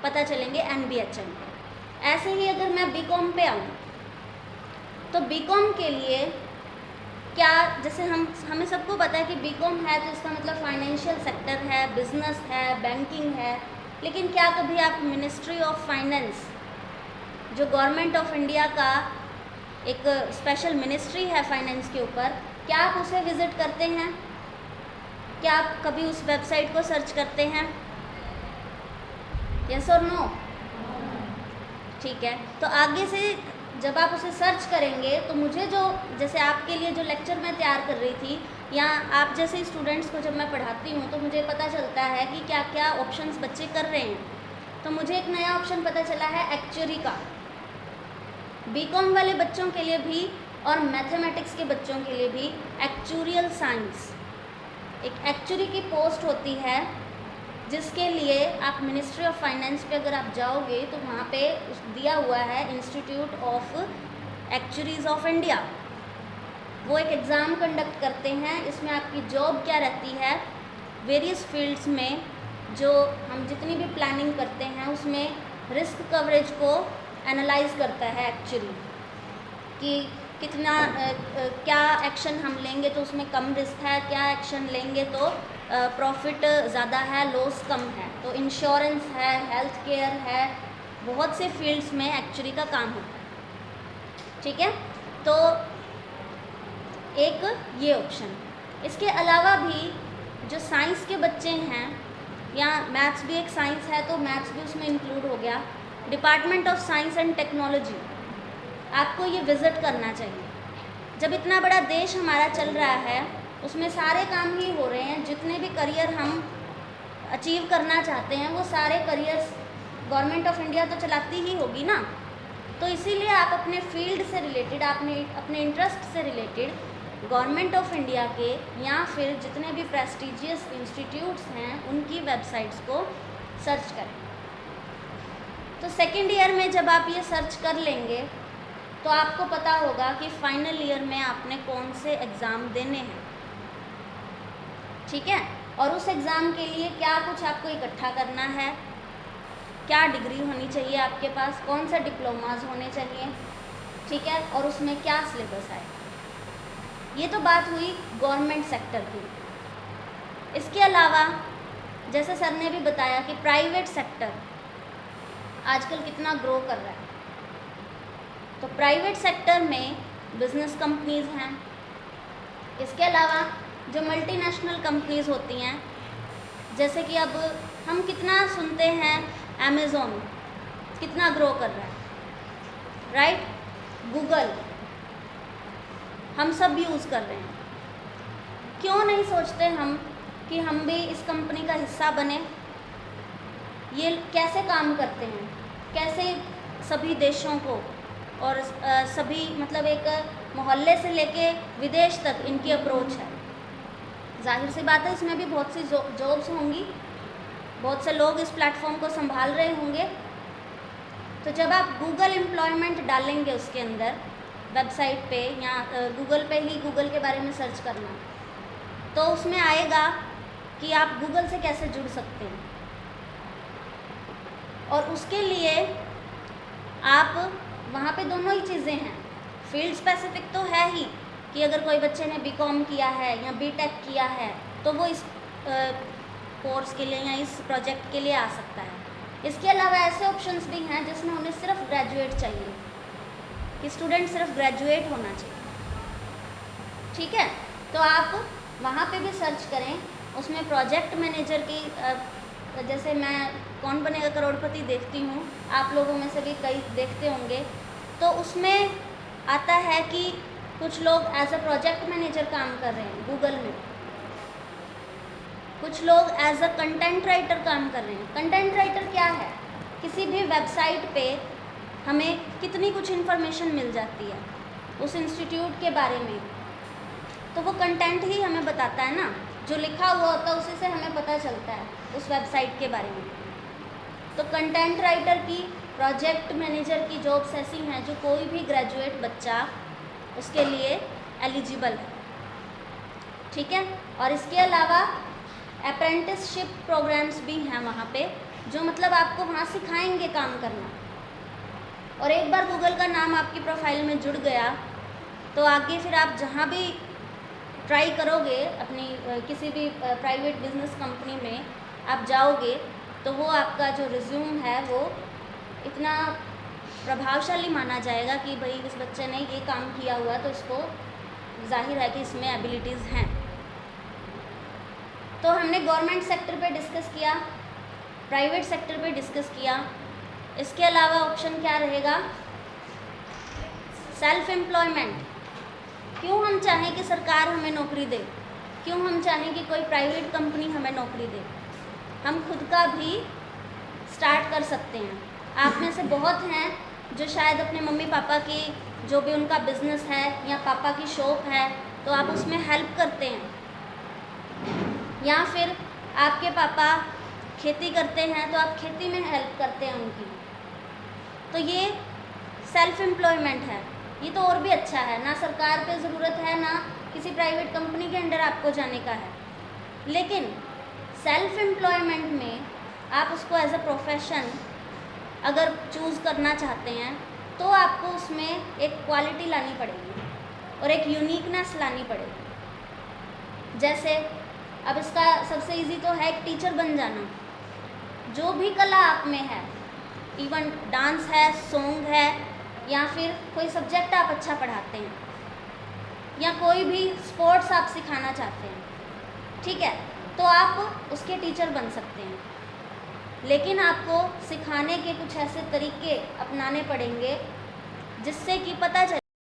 पता चलेंगे NBHM के। ऐसे ही अगर मैं BCom पे आऊँ तो BCom के लिए क्या, जैसे हमें सबको पता है कि BCom है तो इसका मतलब फाइनेंशियल सेक्टर है, बिजनेस है, बैंकिंग है, लेकिन क्या कभी आप मिनिस्ट्री ऑफ फाइनेंस, जो गवर्नमेंट ऑफ इंडिया का एक स्पेशल मिनिस्ट्री है फाइनेंस के ऊपर, क्या आप उसे विजिट करते हैं? क्या आप कभी उस वेबसाइट को सर्च करते हैं? यस और नो? ठीक है, तो आगे से जब आप उसे सर्च करेंगे तो मुझे जो, जैसे आपके लिए जो लेक्चर मैं तैयार कर रही थी या आप जैसे स्टूडेंट्स को जब मैं पढ़ाती हूँ तो मुझे पता चलता है कि क्या क्या ऑप्शंस बच्चे कर रहे हैं। तो मुझे एक नया ऑप्शन पता चला है एक्चुअरी का। BCom वाले बच्चों के लिए भी और मैथमेटिक्स के बच्चों के लिए भी एक्चुरियल साइंस, एक एक्चुरी की पोस्ट होती है जिसके लिए आप मिनिस्ट्री ऑफ फाइनेंस पे अगर आप जाओगे तो वहाँ पे दिया हुआ है institute of actuaries of India. वो एक एग्ज़ाम कंडक्ट करते हैं, इसमें आपकी जॉब क्या रहती है, वेरियस फील्ड्स में जो हम जितनी भी प्लानिंग करते हैं उसमें रिस्क कवरेज को एनालाइज करता है एक्चुअली, कि कितना क्या एक्शन हम लेंगे तो उसमें कम रिस्क है, क्या एक्शन लेंगे तो प्रॉफिट ज़्यादा है, लॉस कम है। तो इंश्योरेंस है, हेल्थ केयर है, बहुत से फील्ड्स में एक्चुअली का काम होता है। ठीक है, तो एक ये ऑप्शन। इसके अलावा भी जो साइंस के बच्चे हैं, या मैथ्स भी एक साइंस है तो मैथ्स भी उसमें इंक्लूड हो गया, department of science and technology आपको ये विज़िट करना चाहिए। जब इतना बड़ा देश हमारा चल रहा है उसमें सारे काम ही हो रहे हैं, जितने भी करियर हम अचीव करना चाहते हैं वो सारे करियर्स गवर्नमेंट ऑफ इंडिया तो चलाती ही होगी ना। तो इसीलिए आप अपने फील्ड से रिलेटेड, अपने इंटरेस्ट से रिलेटेड गवर्नमेंट ऑफ इंडिया के या फिर जितने भी प्रेस्टिजियस इंस्टीट्यूट्स हैं उनकी वेबसाइट्स को सर्च करें। तो सेकेंड ईयर में जब आप ये सर्च कर लेंगे तो आपको पता होगा कि फाइनल ईयर में आपने कौन से एग्ज़ाम देने हैं। ठीक है, और उस एग्ज़ाम के लिए क्या कुछ आपको इकट्ठा करना है, क्या डिग्री होनी चाहिए आपके पास, कौन सा डिप्लोमाज होने चाहिए, ठीक है, और उसमें क्या सिलेबस है। ये तो बात हुई गवर्नमेंट सेक्टर की। इसके अलावा जैसे सर ने भी बताया कि प्राइवेट सेक्टर आजकल कितना ग्रो कर रहा है, तो प्राइवेट सेक्टर में बिजनेस कंपनीज़ हैं। इसके अलावा जो मल्टीनेशनल कंपनीज़ होती हैं, जैसे कि अब हम कितना सुनते हैं अमेज़ॉन कितना ग्रो कर रहा है, राइट, गूगल हम सब यूज़ कर रहे हैं। क्यों नहीं सोचते हम कि हम भी इस कंपनी का हिस्सा बने। ये कैसे काम करते हैं, कैसे सभी देशों को और सभी मतलब एक मोहल्ले से लेके विदेश तक इनकी अप्रोच है। जाहिर सी बात है इसमें भी बहुत सी जॉब्स होंगी, बहुत से लोग इस प्लेटफॉर्म को संभाल रहे होंगे। तो जब आप गूगल एम्प्लॉयमेंट डालेंगे उसके अंदर वेबसाइट पे या गूगल पे ही गूगल के बारे में सर्च करना, तो उसमें आएगा कि आप गूगल से कैसे जुड़ सकते हैं। और उसके लिए आप वहाँ पे दोनों ही चीज़ें हैं, फील्ड स्पेसिफिक तो है ही कि अगर कोई बच्चे ने BCom किया है या BTech किया है तो वो इस कोर्स के लिए या इस प्रोजेक्ट के लिए आ सकता है। इसके अलावा ऐसे ऑप्शंस भी हैं जिसमें उन्हें सिर्फ ग्रेजुएट चाहिए, कि स्टूडेंट सिर्फ ग्रेजुएट होना चाहिए। ठीक है, तो आप वहाँ पे भी सर्च करें। उसमें प्रोजेक्ट मैनेजर की जैसे मैं कौन बनेगा करोड़पति देखती हूँ, आप लोगों में से भी कई देखते होंगे, तो उसमें आता है कि कुछ लोग एज अ प्रोजेक्ट मैनेजर काम कर रहे हैं गूगल में, कुछ लोग एज अ कंटेंट राइटर काम कर रहे हैं। कंटेंट राइटर क्या है, किसी भी वेबसाइट पे हमें कितनी कुछ इन्फॉर्मेशन मिल जाती है उस इंस्टीट्यूट के बारे में, तो वो कंटेंट ही हमें बताता है ना, जो लिखा हुआ होता है उसी से हमें पता चलता है उस वेबसाइट के बारे में। तो कंटेंट राइटर की, प्रोजेक्ट मैनेजर की जॉब्स ऐसी हैं जो कोई भी ग्रेजुएट बच्चा उसके लिए एलिजिबल है। ठीक है, और इसके अलावा अप्रेंटिसशिप प्रोग्राम्स भी हैं वहाँ पे, जो मतलब आपको वहाँ सिखाएंगे काम करना। और एक बार गूगल का नाम आपकी प्रोफाइल में जुड़ गया तो आगे फिर आप जहाँ भी ट्राई करोगे अपनी किसी भी प्राइवेट बिजनेस कंपनी में आप जाओगे तो वो आपका जो रिज्यूम है वो इतना प्रभावशाली माना जाएगा कि भाई इस बच्चे ने ये काम किया हुआ तो इसको जाहिर है कि इसमें एबिलिटीज़ हैं। तो हमने गवर्नमेंट सेक्टर पे डिस्कस किया, प्राइवेट सेक्टर पे डिस्कस किया। इसके अलावा ऑप्शन क्या रहेगा? Self employment. क्यों हम चाहें कि सरकार हमें नौकरी दे, क्यों हम चाहें कि कोई प्राइवेट कंपनी हमें नौकरी दे? हम खुद का भी स्टार्ट कर सकते हैं। आप में से बहुत हैं जो शायद अपने मम्मी पापा की जो भी उनका बिजनेस है या पापा की शॉप है तो आप उसमें हेल्प करते हैं, या फिर आपके पापा खेती करते हैं तो आप खेती में हेल्प करते हैं उनकी। तो ये सेल्फ एम्प्लॉयमेंट है। ये तो और भी अच्छा है, ना सरकार पे ज़रूरत है ना किसी प्राइवेट कंपनी के अंडर आपको जाने का है। लेकिन सेल्फ एम्प्लॉयमेंट में आप उसको एज अ प्रोफेशन अगर चूज़ करना चाहते हैं तो आपको उसमें एक क्वालिटी लानी पड़ेगी और एक यूनिकनेस लानी पड़ेगी। जैसे अब इसका सबसे इजी तो है एक टीचर बन जाना। जो भी कला आप में है, इवन डांस है, सॉन्ग है, या फिर कोई सब्जेक्ट आप अच्छा पढ़ाते हैं, या कोई भी स्पोर्ट्स आप सिखाना चाहते हैं, ठीक है, तो आप उसके टीचर बन सकते हैं। लेकिन आपको सिखाने के कुछ ऐसे तरीके अपनाने पड़ेंगे जिससे कि पता चले